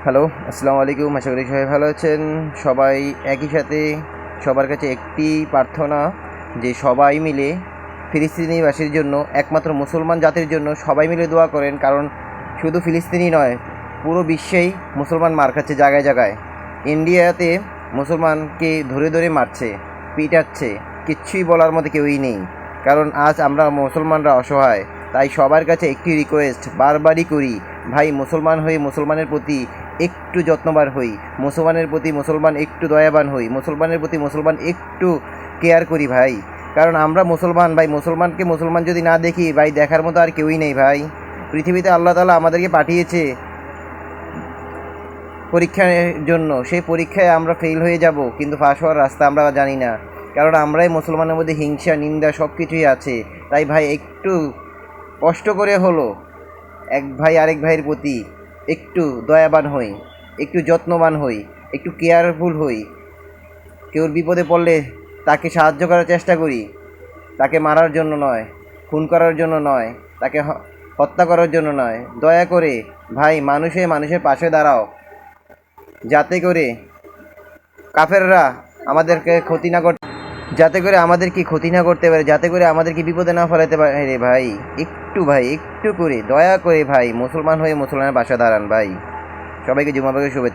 Hello, আসসালামু আলাইকুম। আশা করি সবাই ভালো আছেন। সবাই একই সাথে সবার কাছে একটি প্রার্থনা যে সবাই মিলে ফিলিস্তিনিবাসীর জন্য, একমাত্র মুসলমান জাতির জন্য সবাই মিলে দোয়া করেন। কারণ শুধু ফিলিস্তিনি নয়, পুরো বিশ্বেই মুসলমান মার খাচ্ছে জায়গায় জায়গায়। ইন্ডিয়াতে মুসলমানকে ধরে ধরে মারছে, পিটাচ্ছে, কিচ্ছুই বলার মতো কেউই নেই। কারণ আজ আমরা মুসলমানরা অসহায়। তাই সবার কাছে একটি রিকোয়েস্ট বারবারই করি, ভাই মুসলমান হয়ে মুসলমানের প্রতি একটু যত্নবান হই, মুসলমানের প্রতি মুসলমান একটু দয়াবান হই, মুসলমানের প্রতি মুসলমান একটু কেয়ার করি ভাই। কারণ আমরা মুসলমান ভাই, মুসলমানকে মুসলমান যদি না দেখি ভাই, দেখার মতো আর কেউই নেই ভাই। পৃথিবীতে আল্লাহ তাআলা আমাদেরকে পাঠিয়েছে পরীক্ষার জন্য। সেই পরীক্ষায় আমরা ফেল হয়ে যাব, কিন্তু পাস হওয়ার রাস্তা আমরা জানি না। কারণ আমরাই মুসলমানের মধ্যে হিংসা, নিন্দা সব কিছুই আছে। তাই ভাই একটু কষ্ট করে হলো এক ভাই আরেক ভাইয়ের প্রতি একটু দয়াবান হই, একটু যত্নবান হই, একটু কেয়ারফুল হই। কেউর বিপদে পড়লে তাকে সাহায্য করার চেষ্টা করি, তাকে মারার জন্য নয়, খুন করার জন্য নয়, তাকে হত্যা করার জন্য নয়। দয়া করে ভাই মানুষের পাশে দাঁড়াও, যাতে করে কাফেররা আমাদেরকে ক্ষতি না করতে যাতে করে আমাদেরকে ক্ষতি না করতে পারে, যাতে করে আমাদেরকে বিপদে না ফেলাতে পারে। ভাই একটু করে দয়া করে ভাই মুসলমান হয়ে মুসলমানের পাশে দাঁড়ান ভাই। সবাইকে জুমাবাগে শুভেচ্ছা।